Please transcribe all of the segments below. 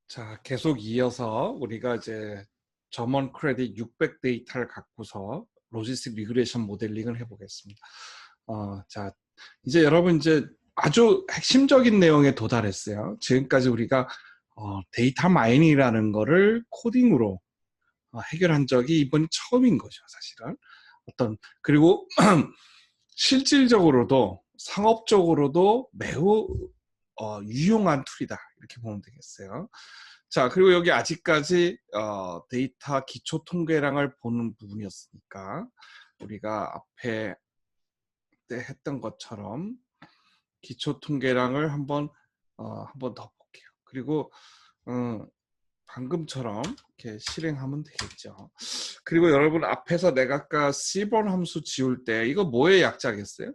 자, 계속 이어서 우리가 이제 점원 크레딧 600 데이터를 갖고서 로지스틱 리그레이션 모델링을 해보겠습니다. 자, 이제 여러분 이제 아주 핵심적인 내용에 도달했어요. 지금까지 우리가 데이터 마이닝이라는 거를 코딩으로 해결한 적이 이번이 처음인 거죠, 사실은. 그리고 실질적으로도 상업적으로도 매우 유용한 툴이다, 이렇게 보면 되겠어요. 자, 그리고 여기 아직까지 데이터 기초 통계량을 보는 부분이었으니까 우리가 앞에 때 했던 것처럼 기초 통계량을 한번 더 볼게요. 그리고 방금처럼 이렇게 실행하면 되겠죠. 그리고 여러분, 앞에서 내가 아까 C번 함수 지울 때 이거 뭐의 약자겠어요?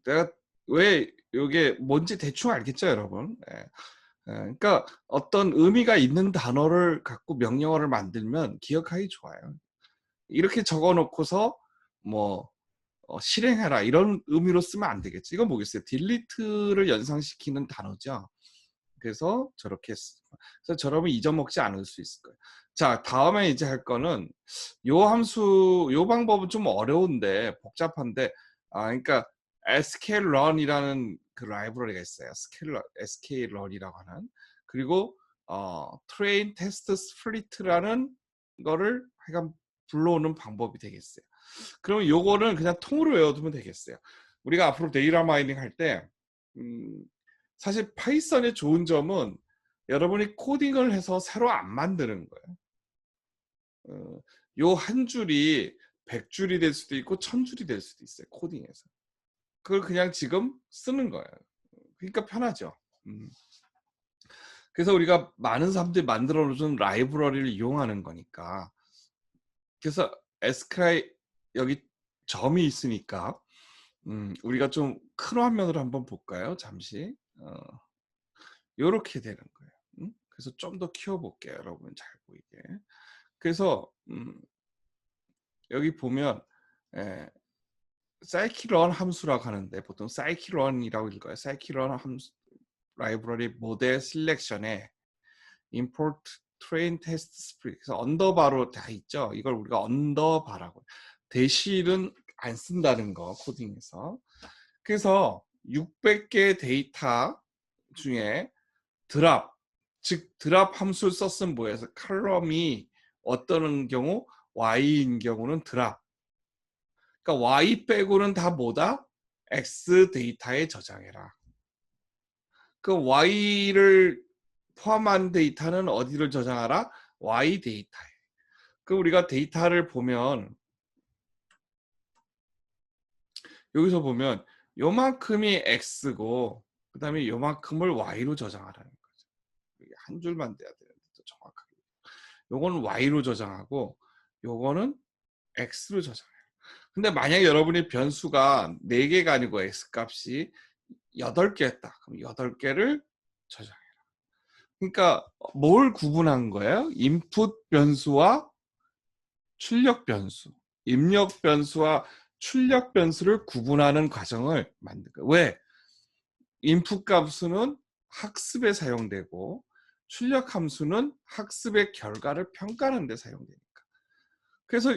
내가 왜 이게 뭔지 대충 알겠죠, 여러분? 예. 그러니까 어떤 의미가 있는 단어를 갖고 명령어를 만들면 기억하기 좋아요. 이렇게 적어놓고서 뭐 실행해라 이런 의미로 쓰면 안 되겠지. 이건 뭐겠어요? 딜리트를 연상시키는 단어죠. 그래서 저렇게 그래서 저러면 잊어먹지 않을 수 있을 거예요. 자, 다음에 이제 할 거는 요 방법은 좀 어려운데 복잡한데, 그러니까 sklearn이라는 그 라이브러리가 있어요. sklearn이라고 하는. 그리고 train test split라는 거를 하여간 불러오는 방법이 되겠어요. 그러면 요거는 그냥 통으로 외워두면 되겠어요. 우리가 앞으로 데이터 마이닝 할 때 사실 파이썬의 좋은 점은 여러분이 코딩을 해서 새로 안 만드는 거예요. 요 한 줄이 100줄이 될 수도 있고 1000줄이 될 수도 있어요, 코딩에서. 그걸 그냥 지금 쓰는 거예요. 그러니까 편하죠. 그래서 우리가 많은 사람들이 만들어 놓은 라이브러리를 이용하는 거니까. 그래서 SQL 여기 점이 있으니까 우리가 좀 큰 화면으로 한번 볼까요? 잠시. 요렇게 되는 거예요. 그래서 좀 더 키워볼게요, 여러분 잘 보이게. 그래서 여기 보면 scikit-learn 함수라고 하는데 보통 scikit-learn이라고 읽어요. scikit-learn 함수 라이브러리 모델 셀렉션에 import train test split, 그래서 언더바로 다 있죠. 이걸 우리가 언더바라고, 대시는 안 쓴다는 거, 코딩에서. 그래서 600개의 데이터 중에 드랍, 즉 드랍 함수를 썼으면 뭐예요? 칼럼이 어떤 경우 y인 경우는 드랍. 그러니까 y 빼고는 다 뭐다? x 데이터에 저장해라. 그 y를 포함한 데이터는 어디를 저장하라? y 데이터에. 그 우리가 데이터를 보면 여기서 보면 요만큼이 x고 그 다음에 요만큼을 y로 저장하라는 거죠. 한 줄만 돼야 되는데 더 정확하게. 요거는 y로 저장하고 요거는 x로 저장해요. 근데 만약에 여러분이 변수가 4개가 아니고 x값이 8개였다. 그럼 8개를 저장해라. 그러니까 뭘 구분한 거예요? 인풋 변수와 출력 변수, 입력 변수와 출력 변수를 구분하는 과정을 만든 거예요. 왜? 인풋 값은 학습에 사용되고 출력 함수는 학습의 결과를 평가하는 데 사용되니까. 그래서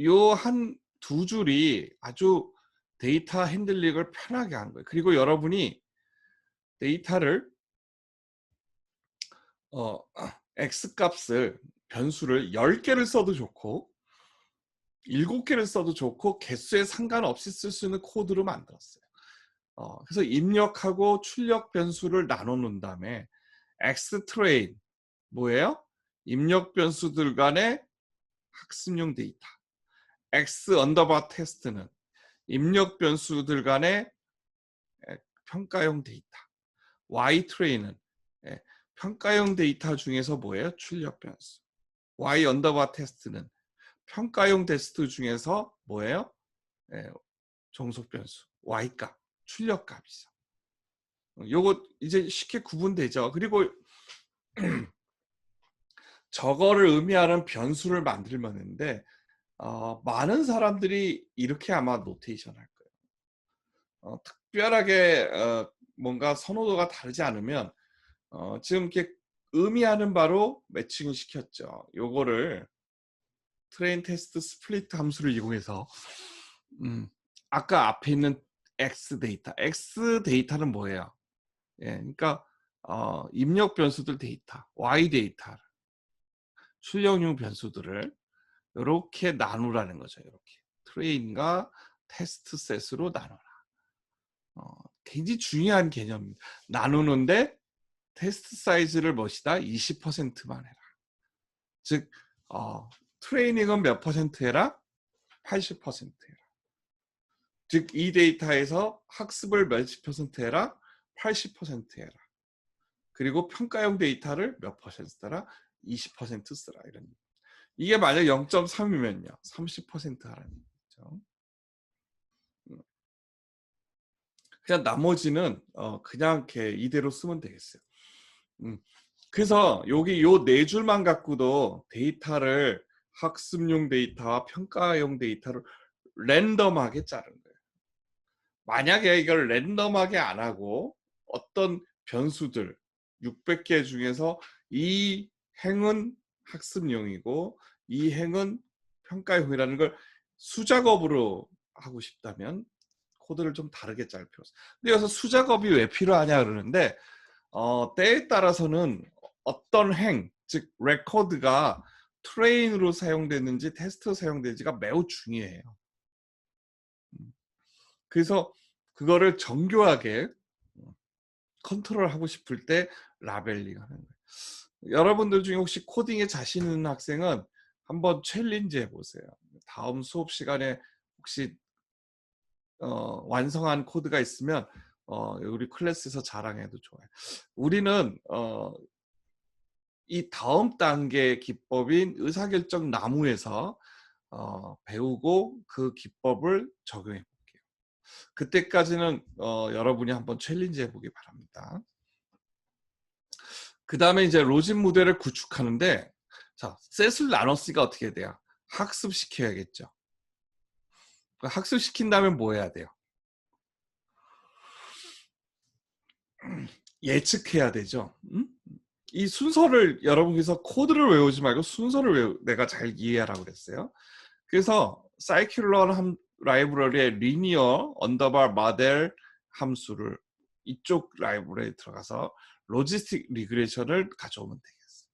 요 한 두 줄이 아주 데이터 핸들링을 편하게 하는 거예요. 그리고 여러분이 데이터를 x값을 변수를 10개를 써도 좋고 7개를 써도 좋고 개수에 상관없이 쓸 수 있는 코드로 만들었어요. 그래서 입력하고 출력 변수를 나눠 놓은 다음에 xtrain 뭐예요? 입력 변수들 간의 학습용 데이터, x 언더바 테스트는 입력 변수들 간의 평가용 데이터, ytrain은 평가용 데이터 중에서 뭐예요? 출력 변수. y 언더바 테스트는 평가용 테스트 중에서 뭐예요? 종속 변수, y값, 출력값이죠. 요거 이제 쉽게 구분되죠. 그리고 저거를 의미하는 변수를 만들면 되는데 많은 사람들이 이렇게 아마 노테이션 할 거예요. 특별하게 뭔가 선호도가 다르지 않으면 지금 이렇게 의미하는 바로 매칭을 시켰죠. 요거를 트레인 테스트 스플릿 함수를 이용해서 아까 앞에 있는 X 데이터, X 데이터는 뭐예요? 예, 그러니까 입력 변수들 데이터, Y 데이터, 출력용 변수들을 이렇게 나누라는 거죠. 이렇게 트레인과 테스트 셋으로 나눠라. 굉장히 중요한 개념입니다. 나누는데 테스트 사이즈를 멋이다 20%만 해라. 즉 트레이닝은 몇 퍼센트 해라? 80% 해라. 즉 이 데이터에서 학습을 몇십 퍼센트 해라? 80% 해라. 그리고 평가용 데이터를 몇 퍼센트 쓰라? 20% 쓰라. 이런. 이게 만약 0.3이면요. 30% 하라는 거죠. 그냥 나머지는 그냥 이렇게 이대로 쓰면 되겠어요. 그래서 여기 요 네 줄만 갖고도 데이터를 학습용 데이터와 평가용 데이터를 랜덤하게 자른 거예요. 만약에 이걸 랜덤하게 안 하고 어떤 변수들 600개 중에서 이 행은 학습용이고 이 행은 평가용이라는 걸 수작업으로 하고 싶다면 코드를 좀 다르게 짤 필요 있어요. 근데 여기서 수작업이 왜 필요하냐 그러는데 때에 따라서는 어떤 행, 즉 레코드가 트레인으로 사용됐는지 테스트로 사용되는지가 매우 중요해요. 그래서 그거를 정교하게 컨트롤하고 싶을 때 라벨링 하는 거예요. 여러분들 중에 혹시 코딩에 자신 있는 학생은 한번 챌린지 해보세요. 다음 수업 시간에 혹시 완성한 코드가 있으면 우리 클래스에서 자랑해도 좋아요. 우리는 이 다음 단계 기법인 의사결정 나무에서 배우고 그 기법을 적용해 볼게요. 그때까지는 여러분이 한번 챌린지 해보기 바랍니다. 그 다음에 이제 로진 모델을 구축하는데 자, 셋을 나눴으니까 어떻게 돼요? 학습시켜야겠죠. 학습시킨 다음에 뭐 해야 돼요? 예측해야 되죠. 이 순서를 여러분께서 코드를 외우지 말고 순서를 내가 잘 이해하라고 그랬어요. 그래서 사이클론 라이브러리의 리니어 언더바 모델 함수를 이쪽 라이브러리에 들어가서 로지스틱 리그레션을 가져오면 되겠어요.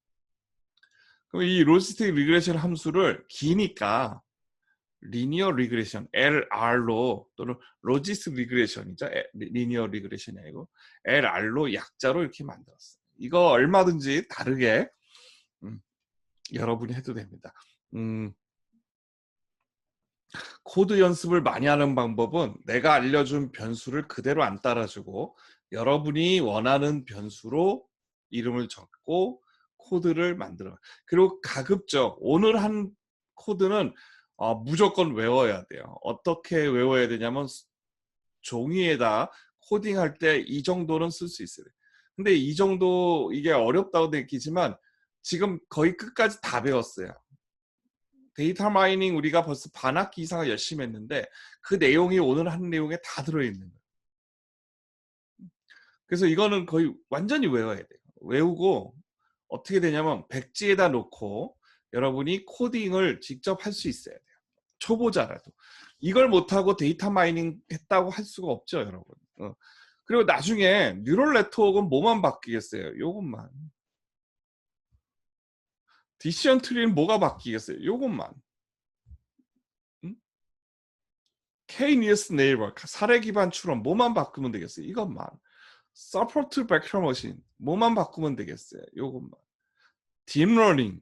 그럼 이 로지스틱 리그레션 함수를 기니까 리니어 리그레션 LR로 또는 로지스틱 리그레션이죠. 리니어 리그레션이 아니고 LR로 약자로 이렇게 만들었어요. 이거 얼마든지 다르게 여러분이 해도 됩니다. 코드 연습을 많이 하는 방법은 내가 알려준 변수를 그대로 안 따라주고 여러분이 원하는 변수로 이름을 적고 코드를 만들어. 그리고 가급적 오늘 한 코드는 무조건 외워야 돼요. 어떻게 외워야 되냐면 종이에다 코딩할 때 이 정도는 쓸 수 있어요. 근데 이 정도 이게 어렵다고 느끼지만 지금 거의 끝까지 다 배웠어요. 데이터 마이닝 우리가 벌써 반 학기 이상을 열심히 했는데 그 내용이 오늘 한 내용에 다 들어있는 거예요. 그래서 이거는 거의 완전히 외워야 돼요. 외우고 어떻게 되냐면 백지에다 놓고 여러분이 코딩을 직접 할 수 있어야 돼요. 초보자라도. 이걸 못하고 데이터 마이닝 했다고 할 수가 없죠, 여러분. 그리고 나중에 뉴럴 네트워크는 뭐만 바뀌겠어요? 요것만. 디시전 트리는 뭐가 바뀌겠어요? 요것만. K-니어스 네이버, 사례 기반 추론 뭐만 바꾸면 되겠어요? 이것만. 서포트 벡터 머신 뭐만 바꾸면 되겠어요? 요것만. 딥러닝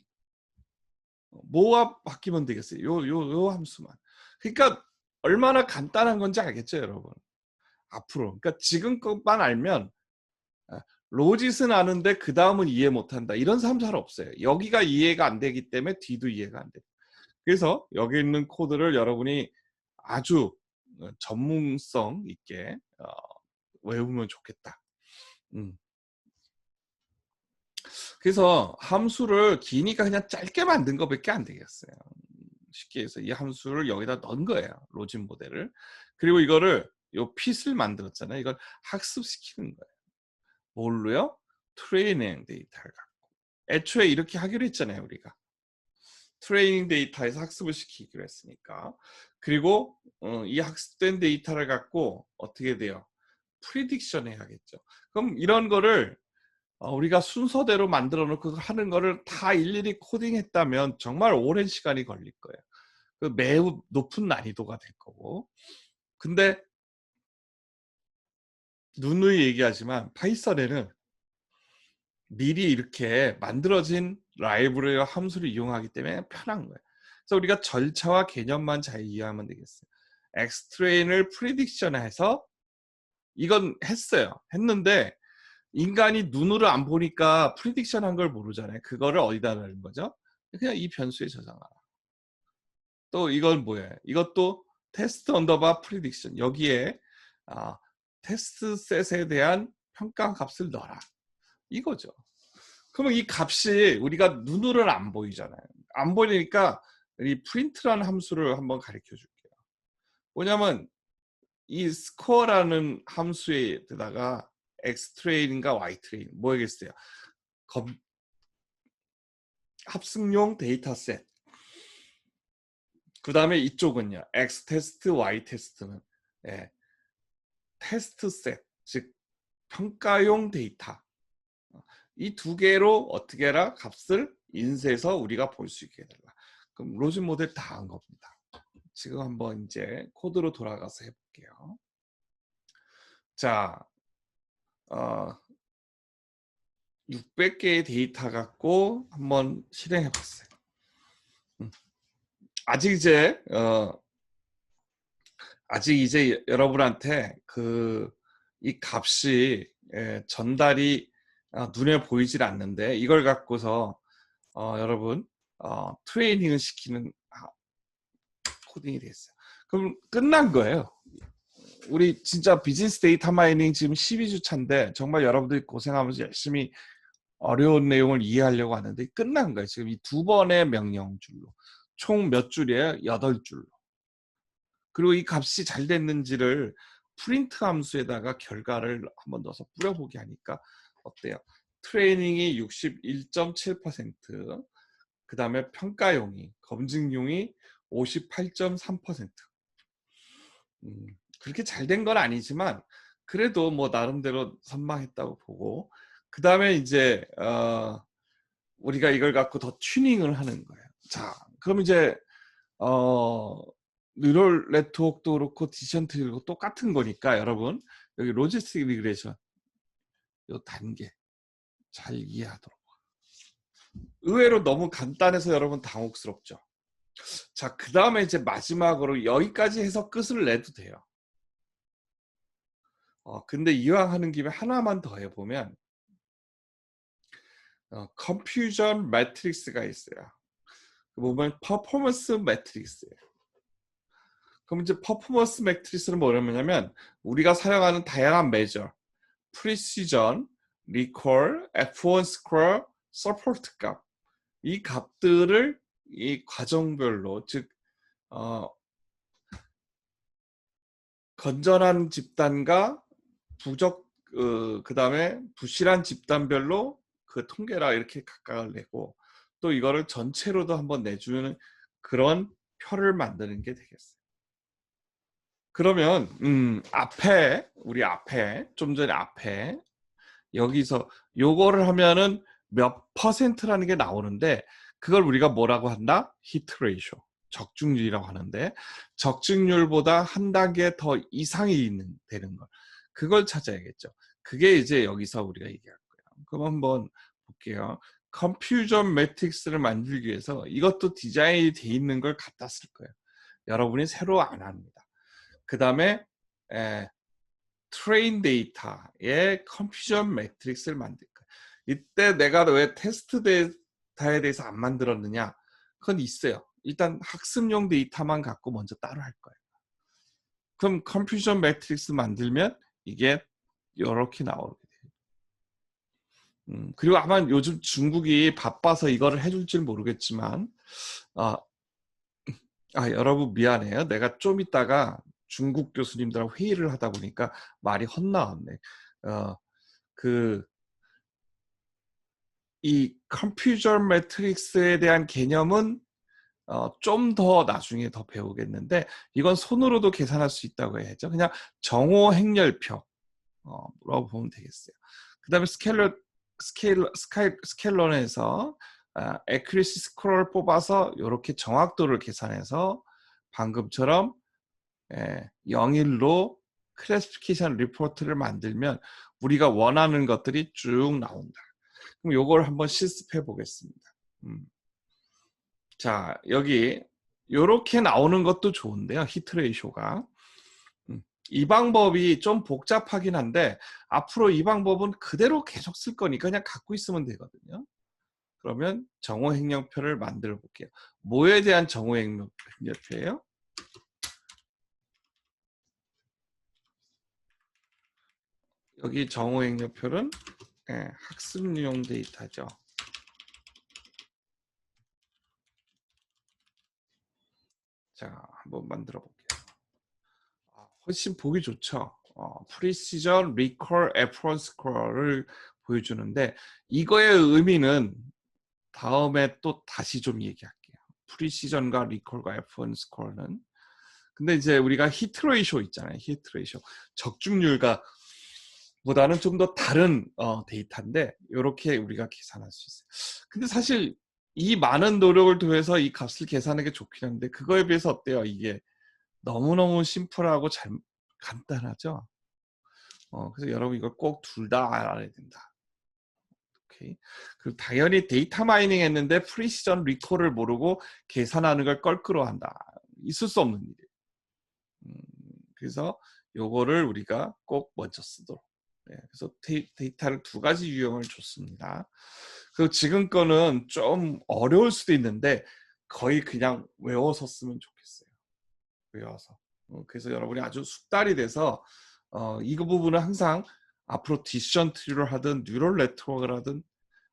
뭐가 바뀌면 되겠어요? 요 함수만. 그러니까 얼마나 간단한 건지 알겠죠, 여러분? 앞으로. 그러니까 지금 것만 알면 로짓은 아는데 그 다음은 이해 못한다. 이런 사람 잘 없어요. 여기가 이해가 안 되기 때문에 뒤도 이해가 안 돼요. 그래서 여기 있는 코드를 여러분이 아주 전문성 있게 외우면 좋겠다. 그래서 함수를 기니까 그냥 짧게 만든 것밖에 안 되겠어요. 쉽게 해서 이 함수를 여기다 넣은 거예요. 로진 모델을. 그리고 이거를 요 핏을 만들었잖아요. 이걸 학습시키는 거예요. 뭘로요? 트레이닝 데이터를 갖고 애초에 이렇게 하기로 했잖아요. 우리가 트레이닝 데이터에서 학습을 시키기로 했으니까. 그리고 이 학습된 데이터를 갖고 어떻게 돼요? 프리딕션 해야겠죠. 그럼 이런 거를 우리가 순서대로 만들어 놓고 하는 거를 다 일일이 코딩했다면 정말 오랜 시간이 걸릴 거예요. 매우 높은 난이도가 될 거고. 근데 누누이 얘기하지만 파이썬에는 미리 이렇게 만들어진 라이브러리와 함수를 이용하기 때문에 편한 거예요. 그래서 우리가 절차와 개념만 잘 이해하면 되겠어요. 엑스트레인을 프리딕션해서 이건 했어요. 했는데 인간이 눈으로 안 보니까 프리딕션 한 걸 모르잖아요. 그거를 어디다 넣는 거죠? 그냥 이 변수에 저장하라. 또 이건 뭐예요? 이것도 테스트 언더바 프리딕션. 여기에 테스트 셋에 대한 평가 값을 넣어라. 이거죠. 그러면 이 값이 우리가 눈으로는 안 보이잖아요. 안 보이니까 이 프린트라는 함수를 한번 가르쳐 줄게요. 뭐냐면 이 스코어라는 함수에다가 x트레인인가 y트레인 뭐겠어요? 합승용 데이터셋. 그 다음에 이쪽은요. x테스트, y테스트는 테스트셋, 즉 평가용 데이터. 이 두 개로 어떻게 해라? 값을 인쇄해서 우리가 볼 수 있게 해달라. 그럼 로직 모델 다 한 겁니다. 지금 한번 이제 코드로 돌아가서 해볼게요. 자, 600개의 데이터 갖고 한번 실행해 봤어요. 아직 이제 여러분한테 이 값이 전달이 눈에 보이질 않는데 이걸 갖고서 여러분 트레이닝을 시키는 코딩이 됐어요. 그럼 끝난 거예요. 우리 진짜 비즈니스 데이터 마이닝 지금 12주 차인데 정말 여러분들이 고생하면서 열심히 어려운 내용을 이해하려고 하는데 끝난 거예요. 지금 이 두 번의 명령 줄로. 총 몇 줄이에요? 8줄로. 그리고 이 값이 잘 됐는지를 프린트 함수에다가 결과를 한번 넣어서 뿌려보게 하니까 어때요? 트레이닝이 61.7%, 그 다음에 평가용이, 검증용이 58.3%. 그렇게 잘 된 건 아니지만 그래도 뭐 나름대로 선방했다고 보고, 그 다음에 이제 우리가 이걸 갖고 더 튜닝을 하는 거예요. 자, 그럼 이제 뉴럴 네트워크도 그렇고 디시전트리도 그렇고 똑같은 거니까 여러분 여기 로지스틱 리그레이션 요 단계 잘 이해하도록. 의외로 너무 간단해서 여러분 당혹스럽죠. 자, 그 다음에 이제 마지막으로 여기까지 해서 끝을 내도 돼요. 근데 이왕 하는 김에 하나만 더 해보면 컴퓨전 매트릭스가 있어요. 보면 퍼포먼스 매트릭스예요. 그럼 이제 퍼포먼스 매트릭스는 뭐냐면 우리가 사용하는 다양한 메저, 프리시전, 리콜, F1 스코어, 서포트 값, 이 값들을 이 과정별로, 즉 건전한 집단과 그 다음에 부실한 집단별로 그 통계라 이렇게 각각을 내고 또 이거를 전체로도 한번 내주는 그런 표를 만드는 게 되겠어요. 그러면 우리 앞에 좀 전에 앞에 여기서 요거를 하면은 몇 퍼센트라는 게 나오는데 그걸 우리가 뭐라고 한다? 히트 레이쇼, 적중률이라고 하는데 적중률보다 한 단계 더 이상이 되는 걸 그걸 찾아야겠죠. 그게 이제 여기서 우리가 얘기할 거예요. 그럼 한번 볼게요. 컴퓨전 매트릭스를 만들기 위해서 이것도 디자인이 돼 있는 걸 갖다 쓸 거예요. 여러분이 새로 안 합니다. 그 다음에 트레인 데이터의 컴퓨전 매트릭스를 만들 거예요. 이때 내가 왜 테스트 데이터에 대해서 안 만들었느냐? 그건 있어요. 일단 학습용 데이터만 갖고 먼저 따로 할 거예요. 그럼 컴퓨전 매트릭스 만들면 이게 이렇게 나오게 돼요. 그리고 아마 요즘 중국이 바빠서 이거를 해줄 줄 모르겠지만 여러분 미안해요. 내가 좀 이따가 중국 교수님들하고 회의를 하다 보니까 말이 헛나왔네. 이 컴퓨저 매트릭스에 대한 개념은 좀 더 나중에 더 배우겠는데 이건 손으로도 계산할 수 있다고 해야죠. 그냥 정오 행렬표 라고 보면 되겠어요. 그 다음에 스케일러에서 accuracy 스코어를 뽑아서 이렇게 정확도를 계산해서 방금처럼 0일로 클래시피케이션 리포트를 만들면 우리가 원하는 것들이 쭉 나온다. 그럼 요걸 한번 실습해 보겠습니다. 자, 여기 요렇게 나오는 것도 좋은데요. 히트 레이쇼가. 이 방법이 좀 복잡하긴 한데 앞으로 이 방법은 그대로 계속 쓸 거니까 그냥 갖고 있으면 되거든요. 그러면 정오행렬표를 만들어 볼게요. 뭐에 대한 정오행렬표예요? 여기 정오행렬표는 학습용 데이터죠. 자, 한번 만들어 볼게요. 훨씬 보기 좋죠. 프리시전, 리콜, 에프런 스코어를 보여주는데 이거의 의미는 다음에 또 다시 좀 얘기할게요. 프리시전과 리콜과 에프런 스코어는. 근데 이제 우리가 히트 레이쇼 있잖아요. 히트 레이쇼. 적중률과 보다는 좀 더 다른 데이터인데 이렇게 우리가 계산할 수 있어요. 근데 사실 이 많은 노력을 통해서 이 값을 계산하는 게 좋긴 한데 그거에 비해서 어때요? 이게 너무너무 심플하고 간단하죠? 그래서 여러분 이걸 꼭 둘 다 알아야 된다. 오케이. 그리고 당연히 데이터 마이닝 했는데 프리시전 리콜을 모르고 계산하는 걸 껄끄러 한다. 있을 수 없는 일이에요. 그래서 요거를 우리가 꼭 먼저 쓰도록. 그래서 데이터를 두 가지 유형을 줬습니다. 그리고 지금 거는 좀 어려울 수도 있는데 거의 그냥 외워서 쓰면 좋겠어요. 외워서. 그래서 여러분이 아주 숙달이 돼서 이거 부분은 항상 앞으로 디시전 트리를 하든 뉴럴 네트워크를 하든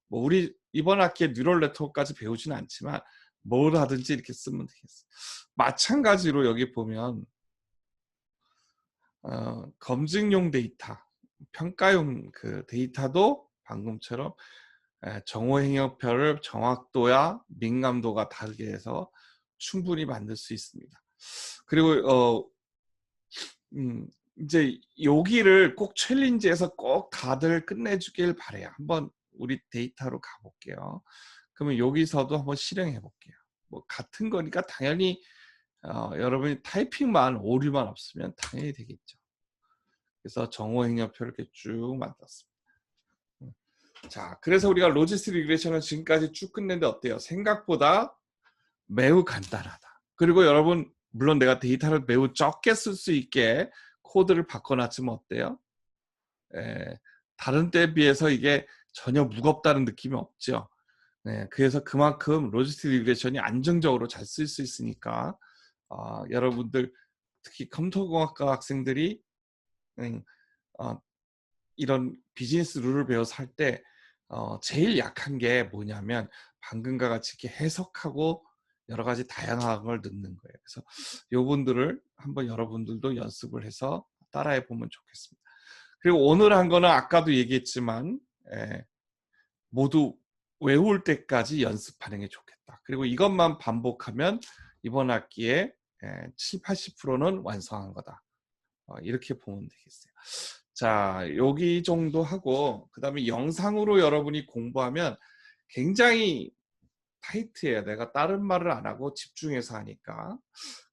뭐 우리 이번 학기에 뉴럴 네트워크까지 배우지는 않지만 뭘 하든지 이렇게 쓰면 되겠어요. 마찬가지로 여기 보면 검증용 데이터, 평가용 그 데이터도 방금처럼 정오행렬표를 정확도야 민감도가 다르게 해서 충분히 만들 수 있습니다. 그리고 이제 여기를 꼭 챌린지에서 꼭 다들 끝내주길 바래요. 한번 우리 데이터로 가볼게요. 그러면 여기서도 한번 실행해 볼게요. 뭐 같은 거니까 당연히 여러분이 타이핑만 오류만 없으면 당연히 되겠죠. 그래서 정오행렬표를 이렇게 쭉 만들었습니다. 자, 그래서 우리가 로지스틱 리그레이션을 지금까지 쭉 끝냈는데 어때요? 생각보다 매우 간단하다. 그리고 여러분 물론 내가 데이터를 매우 적게 쓸 수 있게 코드를 바꿔놨지만 어때요? 다른 때에 비해서 이게 전혀 무겁다는 느낌이 없죠. 그래서 그만큼 로지스틱 리그레이션이 안정적으로 잘 쓸 수 있으니까 여러분들 특히 컴퓨터공학과 학생들이 이런 비즈니스 룰을 배워서 할 때 제일 약한 게 뭐냐면 방금과 같이 이렇게 해석하고 여러 가지 다양한 걸 넣는 거예요. 그래서 요분들을 한번 여러분들도 연습을 해서 따라해 보면 좋겠습니다. 그리고 오늘 한 거는 아까도 얘기했지만 모두 외울 때까지 연습하는 게 좋겠다. 그리고 이것만 반복하면 이번 학기에 7, 80%는 완성한 거다. 이렇게 보면 되겠어요. 자, 여기 정도 하고 그 다음에 영상으로 여러분이 공부하면 굉장히 타이트해요. 내가 다른 말을 안 하고 집중해서 하니까.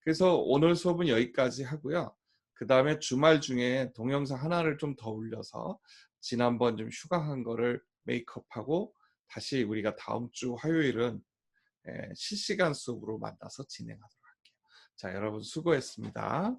그래서 오늘 수업은 여기까지 하고요. 그 다음에 주말 중에 동영상 하나를 좀 더 올려서 지난번 좀 휴강한 거를 메이크업하고 다시 우리가 다음 주 화요일은 실시간 수업으로 만나서 진행하도록 할게요. 자, 여러분 수고했습니다.